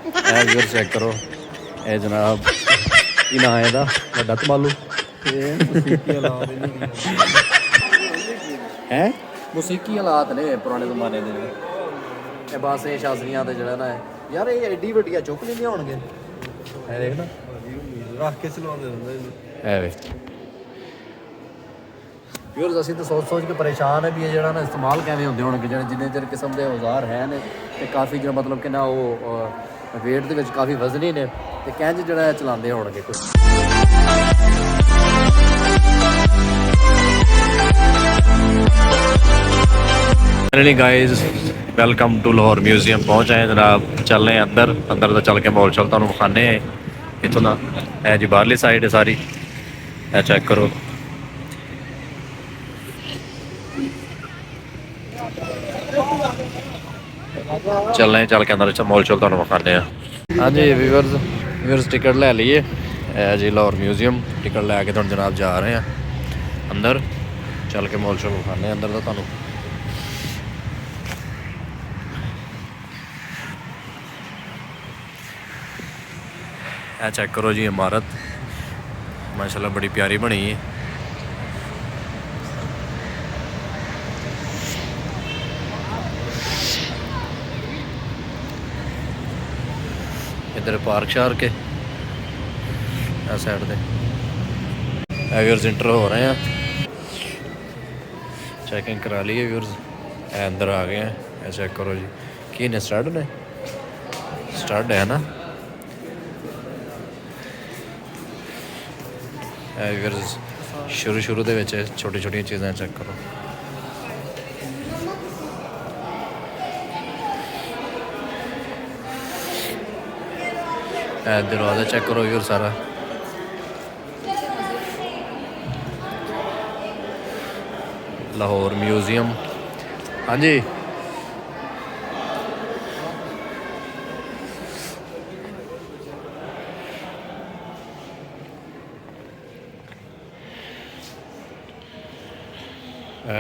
ਇਹ ਵੀਰ ਚੈੱਕ ਕਰੋ, ਇਹ ਜਨਾਬ ਕੀ ਨਾਂ ਹੈ ਇਹਦਾ, ਵੱਡਾ ਤਮਾਲੂ ਹੈ। ਮੌਸੀਕੀ ਹਾਲਾਤ ਨੇ ਪੁਰਾਣੇ ਜ਼ਮਾਨੇ ਦੇ ਨੇ। ਇਹ ਬਸ ਇਹ ਸ਼ਾਸਤਰੀਆਂ ਤੇ ਜਿਹੜਾ ਨਾ ਯਾਰ ਇਹ ਐਡੀ ਵੱਡੀਆਂ ਚੁੱਕ ਲੈਂਦੇ ਹੋਣਗੇ। ਇਹ ਦੇਖ ਨਾ ਰੱਖ ਕੇ ਚਲਾਉਂਦੇ ਹੁੰਦੇ ਐ ਵੇ ਵੀਰਸ, ਅਸੀਂ ਤਾਂ ਸੋਚ ਕੇ ਪਰੇਸ਼ਾਨ ਹੈ ਵੀ ਇਹ ਜਿਹੜਾ ਨਾ ਇਸਤੇਮਾਲ ਕਿਵੇਂ ਹੁੰਦੇ ਹੋਣਗੇ, ਜਿਹੜੇ ਜਿੰਨੇ ਚਿਰ ਕਿਸਮ ਦੇ ਔਜ਼ਾਰ ਹੈ ਨੇ ਤੇ ਕਾਫੀ ਜਿਹੜਾ ਮਤਲਬ ਕਿ ਨਾ ਉਹ ਵੇਟ ਦੇ ਵਿੱਚ ਕਾਫੀ ਵਜ਼ਨੀ ਨੇ ਤੇ ਕਿੰਝ ਜਿਹੜਾ ਚਲਾਉਂਦੇ ਹੋਣਗੇ ਕੁਝ। Guys welcome to Lahore museum ਪਹੁੰਚ ਆਏ ਜਨਾਬ। ਚੱਲ ਰਹੇ ਅੰਦਰ ਦਾ ਚੱਲ ਕੇ ਮਾਹੌਲ ਚੱਲ ਤੁਹਾਨੂੰ ਵਿਖਾਣੇ ਆ ਇੱਥੋਂ ਦਾ। ਇਹ ਜੀ ਬਾਹਰਲੀ ਸਾਈਡ ਹੈ ਸਾਰੀ, ਇਹ ਚੈੱਕ ਕਰੋ। ਚੱਲ ਕੇ ਅੰਦਰ ਮਾਹੌਲ ਚੱਲ ਤੁਹਾਨੂੰ ਵਿਖਾਣੇ ਆ। ਹਾਂਜੀ ਵੀਵਰਸ ਟਿਕਟ ਲੈ ਲਈਏ। ਇਹ ਜੀ ਲਾਹੌਰ ਮਿਊਜ਼ੀਅਮ ਟਿਕਟ ਲੈ ਕੇ ਤੁਹਾਨੂੰ ਜਨਾਬ ਜਾ ਰਹੇ ਆ ਅੰਦਰ। ਚੱਲ ਕੇ ਮਾਹੌਲ ਚੱਲ ਵਿਖਾਣੇ ਅੰਦਰ ਦਾ ਤੁਹਾਨੂੰ। ਇਹ ਚੈੱਕ ਕਰੋ ਜੀ ਇਮਾਰਤ, ਮਾਸ਼ਾਅੱਲਾ ਬੜੀ ਪਿਆਰੀ ਬਣੀ ਹੈ। ਇੱਧਰ ਪਾਰਕ ਸ਼ਾਰਕ ਹੈ ਇਸ ਸਾਈਡ ਤੇ। ਵੀਅਰਸ ਇੰਟਰ ਹੋ ਰਹੇ ਆ, ਚੈਕਿੰਗ ਕਰਾ ਲਈਏ ਵੀਅਰਸ। ਇਹ ਅੰਦਰ ਆ ਗਏ ਆ। ਇਹ ਚੈੱਕ ਕਰੋ ਜੀ ਕੀ ਨੇ, ਸਟੱਡ ਹੈ ਨਾ। ਵੀਅਰਸ ਸ਼ੁਰੂ ਦੇ ਵਿੱਚ ਛੋਟੀਆਂ ਚੀਜ਼ਾਂ ਚੈੱਕ ਕਰੋ। ਇਹ ਦਰਵਾਜ਼ਾ ਚੈੱਕ ਕਰੋ ਵੀਰ ਸਾਰਾ। ਲਾਹੌਰ ਮਿਊਜ਼ੀਅਮ। ਹਾਂਜੀ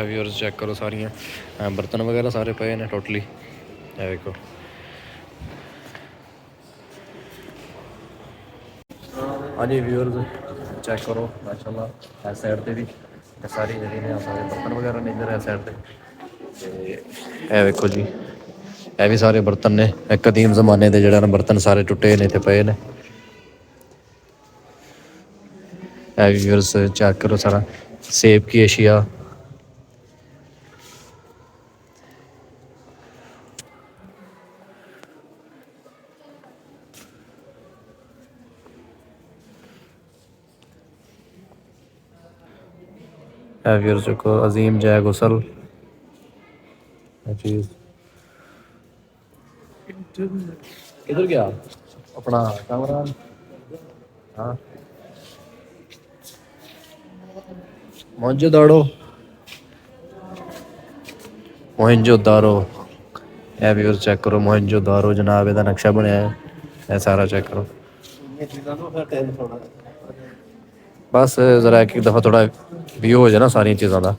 ਵੀਅਰਸ ਚੈੱਕ ਕਰੋ ਸਾਰੀਆਂ ਬਰਤਨ ਵਗੈਰਾ ਸਾਰੇ ਪਏ ਨੇ ਟੋਟਲੀ। ਇਹ ਵੇਖੋ ਹਾਂਜੀ ਵੀਅਰਸ ਚੈੱਕ ਕਰੋ ਮਾਸ਼ਾਅੱਲਾ। ਇਸ ਸਾਈਡ ਤੇ ਵੀ ਸਾਰੀ ਜਿਹੜੀ ਨੇ ਸਾਰੇ ਬਰਤਨ ਵਗੈਰਾ ਨੇ ਇੱਧਰ ਇਸ ਸਾਈਡ ਤੇ। ਇਹ ਵੇਖੋ ਜੀ ਇਹ ਵੀ ਸਾਰੇ ਬਰਤਨ ਨੇ, ਇਹ ਕਦੀਮ ਜ਼ਮਾਨੇ ਦੇ ਜਿਹੜੇ ਨੇ ਬਰਤਨ ਸਾਰੇ ਟੁੱਟੇ ਨੇ ਇੱਥੇ ਪਏ ਨੇ। ਇਹ ਵੀਅਰਸ ਚੈੱਕ ਕਰੋ ਸਾਰਾ ਸੇਬ ਕੀ ਏਸ਼ੀਆ। ਵੀਅਰस को अजीम जय गुसल चीज़ किधर गया अपना कैमरा। हाँ मोहनजोदाड़ो ਇਹ ਵੀਅਰਸ ਚੈੱਕ ਕਰੋ मोहनजोदाड़ो जनाब ਇਹਦਾ ਨਕਸ਼ਾ ਬਣਿਆ ਹੈ। ਇਹ ਸਾਰਾ ਚੈੱਕ ਕਰੋ। ਬਸ ਜ਼ਰਾ ਇੱਕ ਦਫਾ ਥੋੜਾ ਵਿਊ ਹੋ ਜਾਏ ਨਾ ਸਾਰੀਆਂ ਚੀਜ਼ਾਂ ਦਾ।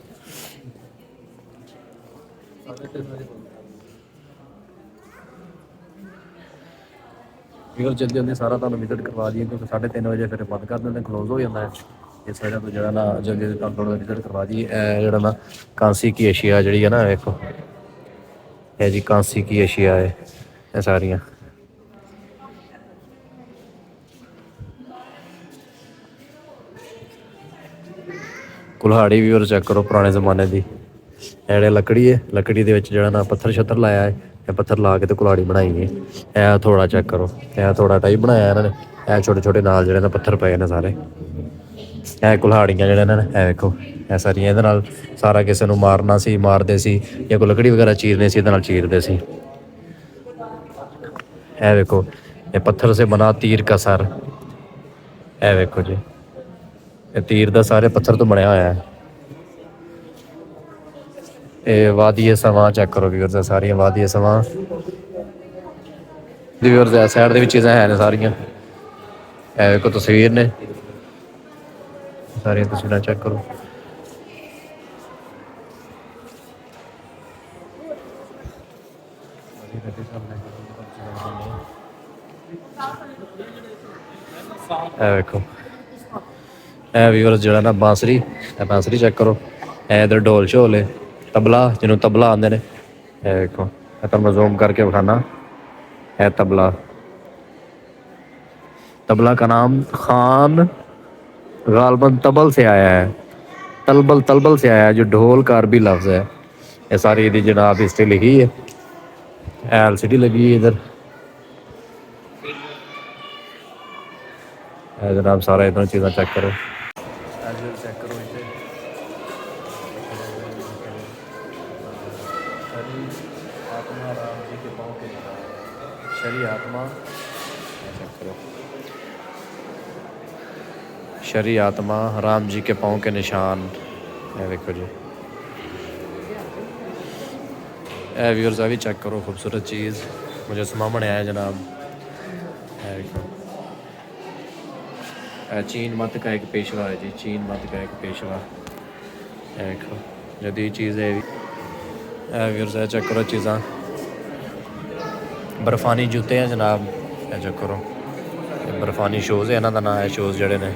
ਜਲਦੀ ਸਾਰਾ ਤੁਹਾਨੂੰ ਵਿਜ਼ਿਟ ਕਰਵਾ ਦਈਏ ਕਿਉਂਕਿ 3:30 ਵਜੇ ਫਿਰ ਬੰਦ ਕਰ ਦਿੰਦੇ, ਕਲੋਜ਼ ਹੋ ਜਾਂਦਾ ਹੈ। ਇਸ ਵਜ੍ਹਾ ਤੋਂ ਜਿਹੜਾ ਨਾ ਜਲਦੀ ਤੁਹਾਨੂੰ ਥੋੜਾ ਵਿਜ਼ਿਟ ਕਰਵਾ ਦਈਏ। ਇਹ ਜਿਹੜਾ ਨਾ ਕਾਂਸੀ ਕੀ ਏਸ਼ੀਆ ਜਿਹੜੀ ਹੈ ਨਾ, ਵੇਖੋ ਇਹ ਜੀ ਕਾਂਸੀ ਕੀ ਏਸ਼ੀਆ ਹੈ। ਇਹ ਸਾਰੀਆਂ ਕੁल्हाड़ी ਵੀ ਚੈੱਕ ਕਰੋ ਪੁਰਾਣੇ ਜ਼ਮਾਨੇ ਦੀ। ਇਹ ਜਿਹੜੇ ਲੱਕੜੀ ਹੈ, ਲੱਕੜੀ ਦੇ ਵਿੱਚ ਜਿਹੜਾ ਨਾ ਪੱਥਰ ਛੱਤਰ ਲਾਇਆ ਹੈ। ਇਹ ਪੱਥਰ ਲਾ ਕੇ ਤੇ ਕੁल्हाड़ी ਬਣਾਈ ਹੈ। ਇਹ ਥੋੜਾ ਚੈੱਕ ਕਰੋ, ਇਹ ਥੋੜਾ ਟਾਈਪ ਬਣਾਇਆ ਇਹਨਾਂ ਨੇ। ਇਹ ਛੋਟੇ ਨਾਲ ਜਿਹੜੇ ਨਾ ਪੱਥਰ ਪਏ ਨੇ ਸਾਰੇ। ਇਹ ਕੁल्हाड़ੀਆਂ ਜਿਹੜੇ ਨੇ ਇਹ ਵੇਖੋ, ਇਹ ਸਾਰੀਆਂ ਇਹਦੇ ਨਾਲ ਸਾਰਾ ਕਿਸੇ ਨੂੰ ਮਾਰਨਾ ਸੀ ਮਾਰਦੇ ਸੀ, ਜਾਂ ਕੋਈ ਲੱਕੜੀ ਵਗੈਰਾ ਚੀਰਨੀ ਸੀ ਇਹਦੇ ਨਾਲ ਚੀਰਦੇ ਸੀ। ਇਹ ਵੇਖੋ ਇਹ ਪੱਥਰ ਸੇ ਬਣਾ ਤੀਰ ਕਾ ਸਰ। ਇਹ ਵੇਖੋ ਜੀ ਇਹ ਤੀਰ ਦਾ ਸਾਰੇ ਪੱਥਰ ਤੋਂ ਬਣਿਆ ਹੋਇਆ ਹੈ। ਇਹ ਵਾਦੀਏ ਸਮਾਂ ਚੈੱਕ ਕਰੋ ਵੀਅਰਸ, ਸਾਰੀਆਂ ਵਾਦੀਏ ਸਮਾਂ ਵੀਅਰਸ। ਇਸ ਸਾਈਡ ਦੇ ਵਿੱਚ ਚੀਜ਼ਾਂ ਹੈ ਨੇ ਸਾਰੀਆਂ। ਇਹ ਵੇਖੋ ਤਸਵੀਰ ਨੇ, ਸਾਰੀਆਂ ਤਸਵੀਰਾਂ ਚੈੱਕ ਕਰੋ। ਇਹ ਵੇਖੋ ਇਹ ਵੀਵਰਸ ਜਿਹੜਾ ਨਾ ਬਾਂਸਰੀ, ਇਹ ਬਾਂਸਰੀ ਚੈੱਕ ਕਰੋ। ਇਹ ਇਧਰ ਢੋਲ ਝੋਲ ਹੈ, ਤਬਲਾ ਜਿਹਨੂੰ ਤਬਲਾ ਆਉਂਦੇ ਨੇ। ਇਹ ਵੇਖੋ ਇਹ ਤੁਹਾਨੂੰ ਮੈਂ ਜ਼ੂਮ ਕਰਕੇ ਵਿਖਾਣਾ। ہے तबला, तबला का नाम खान गालबन तबल से आया है, तलबल से आया है, जो ढोल का अरबी लफ्ज़ है। ये सारी यदि जनाब हिस्ट्री लिखी है, LCD लगी है इधर। जनाब सारा इधर चीज़ें चेक करो, चेक करो इसे। आत्मा राम जी के पाँव के शरी आत्मा, चेक करो। शरी आत्मा राम जी के पाँव के निशान। ये देखो जी, ए व्यूअर्स अभी चेक करो, खूबसूरत चीज़ मुझे सामने आया जनाब। ये देखो चीन मत का एक पेशवा है जी, चीन मत का एक पेशवा। ये देखो जदी चीज़ है व्यूअर्स, चेक करो चीज़ा। बर्फानी जूते हैं जनाब, ये चेक करो। बर्फानी शूज़ है, इन्हों का नाम है शूज़ जड़े ने।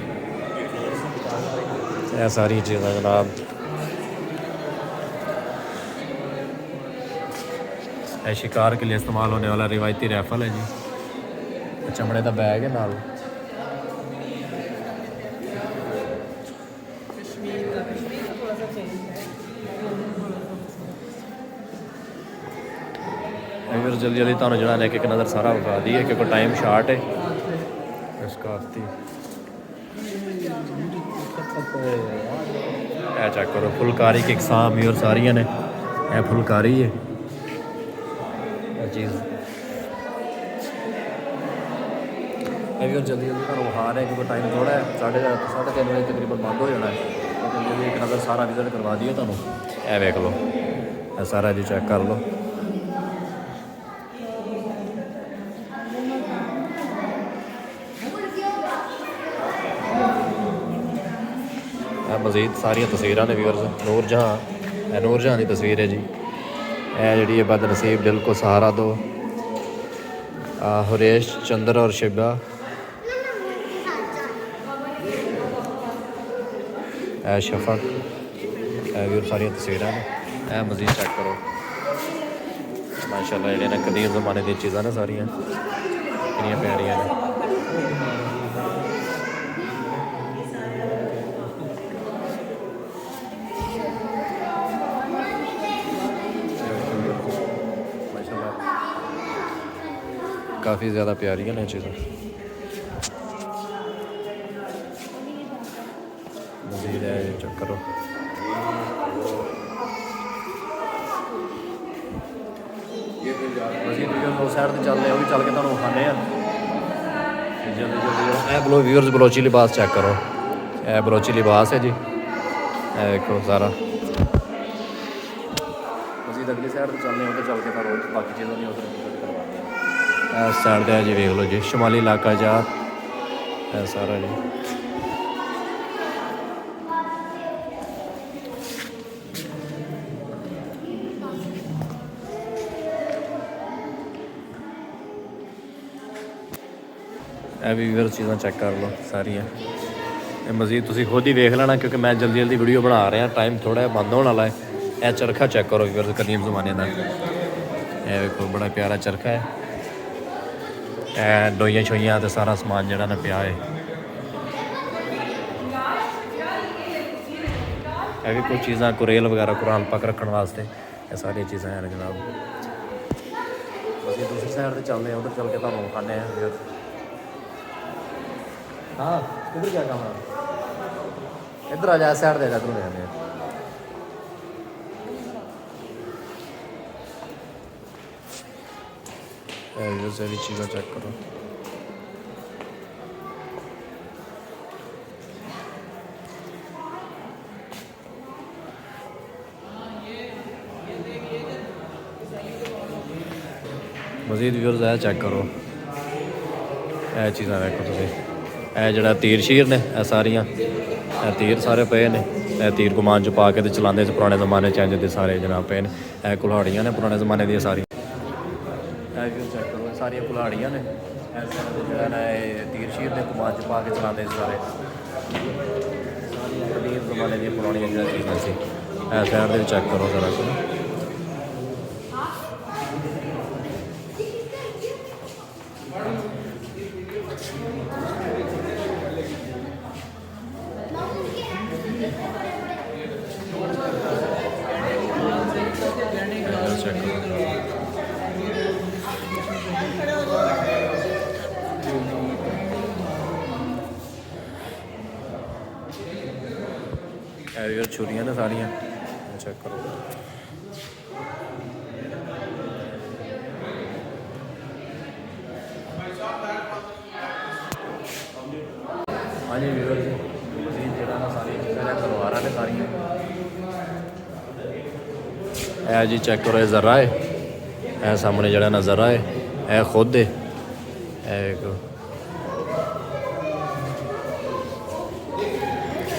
ये सारी चीज़ें जनाब। ये शिकार के लिए इस्तेमाल होने वाला रिवायती राइफल है जी। चमड़े का बैग है नाल। अगर जल्दी जल्दी तुहानूं जिहड़ा एक एक नज़र सारा विखा दी है क्योंकि टाइम शार्ट है इस करती। ए चेक करो फुलकारी की इकसाम और सारियां ने। यह फुलकारी है चीज़। जल्दी जल्दी तुहानूं विखा रहे हैं क्योंकि टाइम थोड़ा है, 3:30 बजे तकरीबन बंद हो जाना है। तो जल्दी एक नज़र सारा विजिट करवा दिए तुहानूं। ए वेख लो, ए सारा जी चेक कर लो। मजीद सारिया तस्वीरां ने व्यूअर्स। नूरजहां की तस्वीर है जी। यह जी बदनसीब दिल को सहारा दो, हुरेश चंद्र और शिबा। शफक व्यूअर सारिया तस्वीरां ने। मजीद चेक करो माशाल्लाह जेहड़े ने कदीम ज़माने दी चीज़ां ने सारियां कितनी प्यारियां ने। काफ़ी ज़्यादा प्यारी है ना चीज़ें। मज़ीद है चेक करो। मज़ीद दो साइड से चल रहे हैं, वो भी चल के तुहानूं विखाने हैं जल्दी जल्दी। व्यूअर्स बलोची लिबास चेक करो। यह बलोची लिबास है जी। देखो सारा मज़ीद अगली साइड से चल रहे हैं, उधर चल के तुहानूं बाकी चीज़ों नहीं उधर साइड है जी। देख लो जी शुमाली इलाका जात है सारा जी। भी फिर चीज़ां चेक कर लो सारियां। मजीद तुसीं खुद ही देख लेना क्योंकि मैं जल्दी जल्दी वीडियो बना रहा। टाइम थोड़ा बंद होने वाला है। यह चरखा चेक करो फिर कदीम ज़माने का। यह देखो बड़ा प्यारा चरखा है। डोइयां शोइयां तो सारा समान जिहड़ा ना पिया है। भी कुछ चीज़ां कुरेल वगैरह कुरान पाक रखने वास्ते ये सारी चीज़ां हैं जनाब। ਅਸੀਂ दूसरी साइड से चलते हैं, उधर चल के ਤੁਹਾਨੂੰ खाने हैं। हाँ इधर क्या काम है? इधर आ जाए साइड दे जा तू रहने। ये सारी चीज़ें चेक करो। मजीद व्यूअर्स है चेक करो। यह चीज़ां देखो तुसीं। यह जिहड़ा तीर शीर ने यह सारियां तीर सारे पे ने। यह तीर गुमान च पा के ते चलाते पुराने ज़माने च इंज दे सारे जनाब पे ने। यह कुल्हाड़ियां ने पुराने ज़माने दी सारी। चेक करो सारियां कुल्हाड़ियां ने। ਐਸਾ ਜਿਹੜਾ ਨਾ ਇਹ ਤੀਰ ਸ਼ੀਰ ਦੇ ਕਮਾਨ 'ਚ ਪਾ ਕੇ ਚਲਾਉਂਦੇ ਸੀ ਸਾਰੇ ਕਦੀਮ ਜ਼ਮਾਨੇ ਦੀਆਂ ਪੁਰਾਣੀਆਂ ਜਿਹੜੀਆਂ ਚੀਜ਼ਾਂ ਸੀ। ਇਹ ਸਾਈਡ ਦੇ ਵਿੱਚ ਚੈੱਕ ਕਰੋ ਜ਼ਰਾ ਕੁ ਚੈੱਕ ਕਰੋ। ਇਹ ਛੁਰੀਆਂ ਨੇ ਸਾਰੀਆਂ ਚੈੱਕ ਕਰੋ। ਹਾਂਜੀ ਵੀਰ ਜੀ ਤੁਸੀਂ ਜਿਹੜਾ ਨਾ ਸਾਰੀਆਂ ਚੀਜ਼ਾਂ ਤਲਵਾਰਾਂ ਨੇ ਸਾਰੀਆਂ ਇਹ ਜੀ ਚੈੱਕ ਕਰੋ। ਇਹ ਜ਼ਰਾ ਹੈ, ਇਹ ਸਾਹਮਣੇ ਜਿਹੜਾ ਨਾ ਜ਼ਰਾ ਹੈ, ਇਹ ਖੁਦ ਹੈ।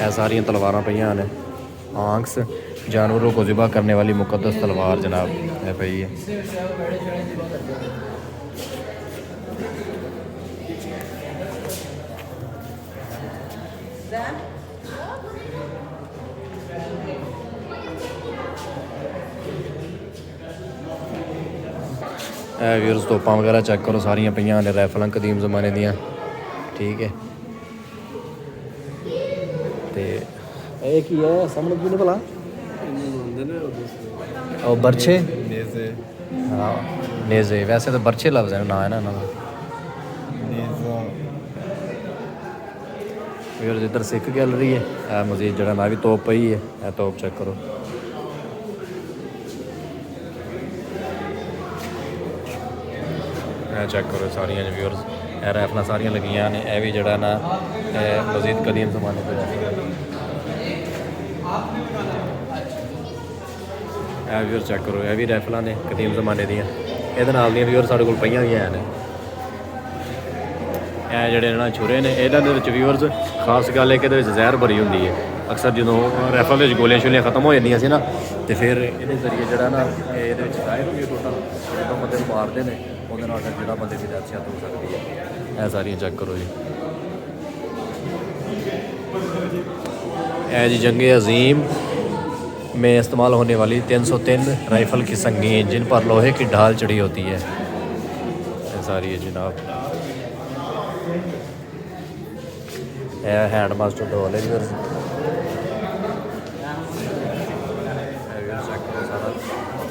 ਇਹ ਸਾਰੀਆਂ ਤਲਵਾਰਾਂ ਪਈਆਂ ਨੇ। آنکس جانوروں کو ذبح کرنے والی مقدس تلوار جناب ہے پئی ہے۔ ویورز توپاں وغیرہ چیک کرو ساریاں پئیاں نے رائفلاں قدیم زمانے دیاں ٹھیک ہے۔ تے اے کی ہے سامنے کی بلا اور برچھے نیزے ہاں نیزے ویسے تو برچھے لفظ ہے نا انہاں دا۔ ویورز ادھر سکھ گیلری ہے مزید جڑا نا بھی توپ پئی ہے اے توپ چیک کرو۔ چیک کرو ساریاں ویورز اے رائفلاں ساریاں لگیاں نے۔ اے بھی جڑا نا مزید قدیم زمانے پہ اے ویور چیک کرو۔ اے بھی رائفلاں نے قدیم زمانے دیاں۔ یہ نال دیاں ویور سارے کول پئیاں بھی ہیں۔ اے جڑے نا چھرے نے یہاں دے ویورز خاص گل ہے کہ زہر بھری ہوندی ہے۔ اکثر جدوں رائفل وچ گولیاں شولیاں ختم ہو جاندیاں سی نا تو پھر یہ ذریعے جڑا نا یہ ظاہر ہوئی ٹوٹل جدوں بندے مارتے ہیں وہ جڑا بندے کی ڈیتھ ہو سکتی ہے۔ یہ ساریاں چیک کرو جی۔ اے جی جنگ عظیم میں استعمال ہونے والی 303 رائفل کی سنگین جن پر لوہے کی ڈھال چڑھی ہوتی ہے۔ یہ ساری ہے جناب۔ ہینڈ ماسٹر ڈول ہے جی۔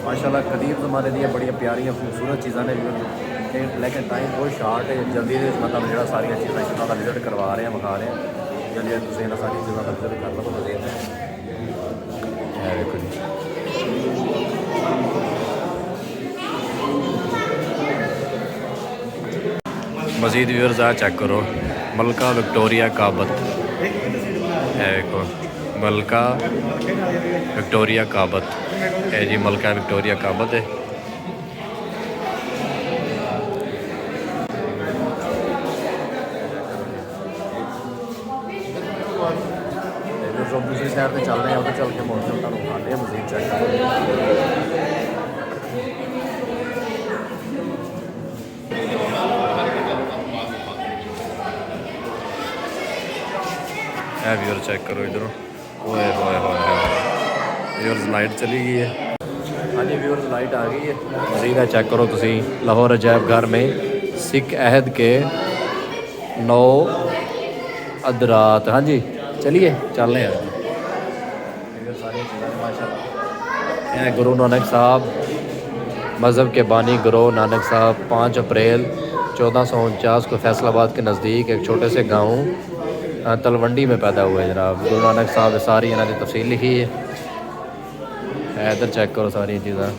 ماشاء اللہ قدیم زمانے دیا بڑی پیاریاں خوبصورت چیزاں نے لیکن ٹائم بہت شارٹ ہے۔ جلدی مطلب جہاں ساری چیزاں کا وزٹ کروا رہے ہیں وکھا رہے ہیں جلدی تھی یہاں ساری چیزوں کا وزٹ کر لو مزید دیکھو جی۔ مزید ویورز آ چیک کرو ملکہ وکٹوریہ کعبت ہے دیکھو ملکہ وکٹوریہ کعبت ہے جی۔ ملکہ وکٹوریہ کعبت ہے۔ دوسری سائڈ پہ چل رہے ہیں ادھر چل کے موڑ کے تمہیں اٹھاتے ہیں مزید چیک کرو۔ اے ویور چیک کرو ادھر ہوئے ہوئے ہوئے ویورز لائٹ چلی گئی ہے۔ ہاں جی ویورز لائٹ آ گئی ہے۔ مزید ہے چیک کرو تسی لاہور عجائب گھر میں سکھ عہد کے 9 ادرات۔ ہاں جی چلیے چل رہے ہیں ماشاء اللہ۔ گرو نانک صاحب مذہب کے بانی گرو نانک صاحب 5 اپریل 1449 کو فیصل آباد کے نزدیک ایک چھوٹے سے گاؤں تلونڈی میں پیدا ہوئے جناب۔ گرو نانک صاحب ساری انہوں نے تفصیل لکھی ہے۔ ادھر چیک کرو ساری چیزاں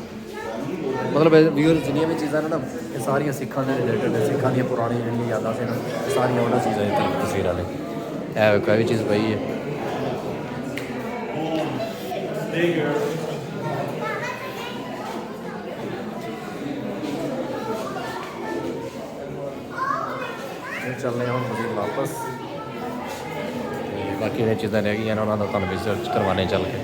مطلب ویور جنیاں بھی چیزاں نا یہ ساری سکھاں کے ریلیٹڈ سکھاں دیا پرانی جنگی یاداں سے نا ساری انہوں چیزیں تصویریں نے کوئی بھی چیز پئی ہے۔ چل رہے ہیں مزید واپس باقی یہ چیزیں رہ گئی ہیں انہوں نے تمہیں ریسرچ کروانے چل کے۔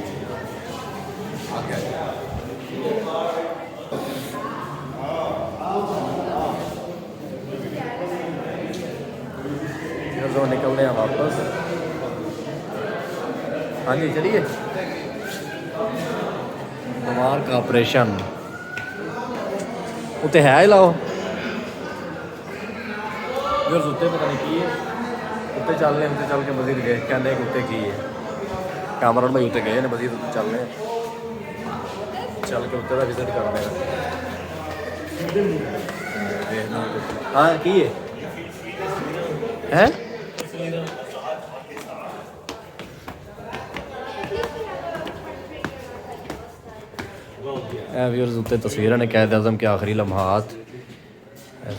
तो निकलते हैं वापस। हाँ जी चलिए। बीमार का ऑपरेशन उत्ते है ही लाओ यार उत्ते पता नहीं की है उत्ते चल रहे उत्ते चल के मजीद गए कहने उत्ते की है कैमरामैन भाई उत्ते गए ने मजीद उत्ते चल रहे चल के उत्ते का विजिट करने हाँ की है व्यूअर्स उत्ते तस्वीरें ने कैद आज़म के आखिरी लम्हात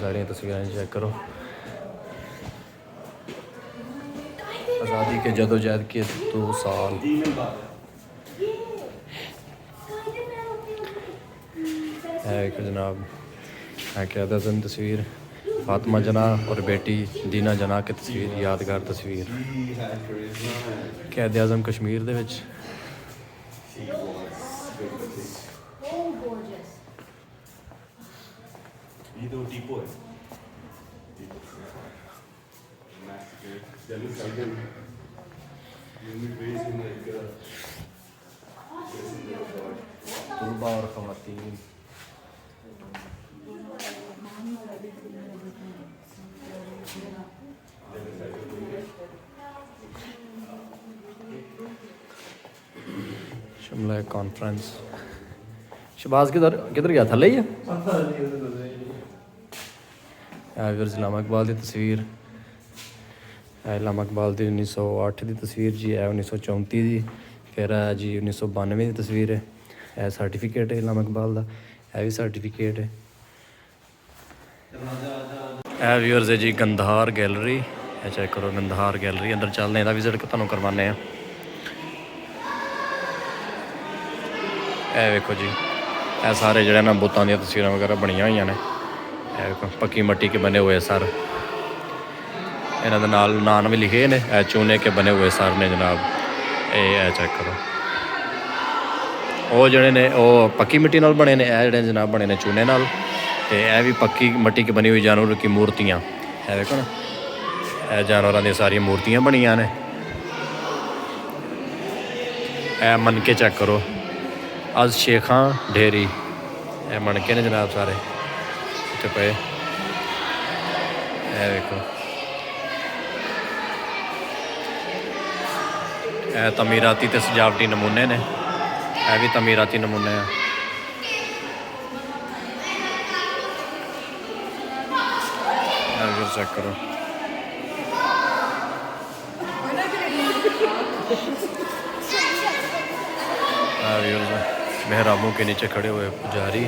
सारी तस्वीरें चेक करो। आज़ादी के जदोजहद के 2 साल। एक जनाब कैद आज़म तस्वीर फातिमा जना और बेटी दीना जना की तस्वीर यादगार तस्वीर कैद आज़म कश्मीर दे विच। तलबा और ख़वातीन शिमला कॉन्फ्रेंस। शहबाज किधर गया थले ही है इलामा इकबाल की तस्वीर इलामा इकबाल की 1908 की तस्वीर जी है 1934 की फिर है जी 1992 की तस्वीर है सर्टिफिकेट है इलामा इकबाल का है भी सर्टिफिकेट है व्यूअर्स है जी गंधार गैलरी है चेक करो गंधार गैलरी अंदर चलने का विजिट तुहानू करवाने हैं। वेखो जी ये सारे जड़े ना बुतों दी तस्वीर वगैरह बनिया हुई ने पक्की मट्टी के बने हुए सर इन्होंने नाल नाम भी लिखे ने चूने के बने हुए सर ने जनाब ये चेक करो वो जड़े ने वो पक्की मिट्टी नाल बने ने जड़े जनाब बने ने चूने नाल ते ये भी पक्की मट्टी की बनी हुई जानवर की मूर्तियाँ है देखो ना ये जानवरों दी सारी मूर्तियाँ बनिया ने मन के चेक करो आज शेखां ढेरी ये मनके ने जनाब सारे इतने पे देखो तमीराती ते सजावटी नमूने ने है भी तमीराती नमूने हैं। चेक करो मेहराबों के नीचे खड़े हुए पुजारी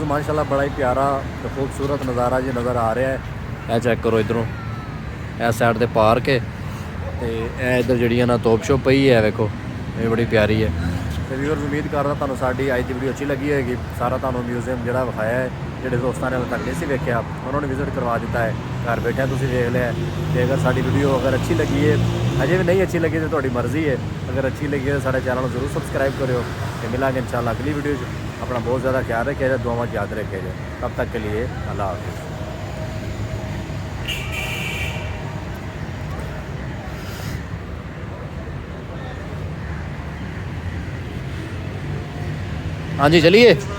माशाल्लाह बड़ा ही प्यारा तो खूबसूरत नज़ारा जी नज़र आ रहा है। यह चेक करो इधरों इस साइड दे पार्क है तो इधर जी ना तोप शोप पई है वेखो ये बड़ी प्यारी है। तो व्यूअर्स उम्मीद करदा तुहानू साडी अज दी वीडियो अच्छी लगी होगी। सारा तुहानू म्यूजियम जिहड़ा विखाया है जिहड़े दोस्तां ने हाले तक नहीं सी वेखिया उन्होंने विजिट करवा दिता है घर बैठे तुसीं देख लिया। तो अगर साडी वीडियो अगर अच्छी लगी है अजे भी नहीं अच्छी लगी तो तुहाडी मर्जी है अगर अच्छी लगी है तो साडे चैनल को जरूर सबसक्राइब करियो। तो मिलांगे इंशाल्लाह अगली वीडियो अपना बहुत ज़्यादा ख्याल रखे जाए दुआवां याद रखे जाए तब तक के लिए अल्लाह हाफिज़। हाँ जी चलिए।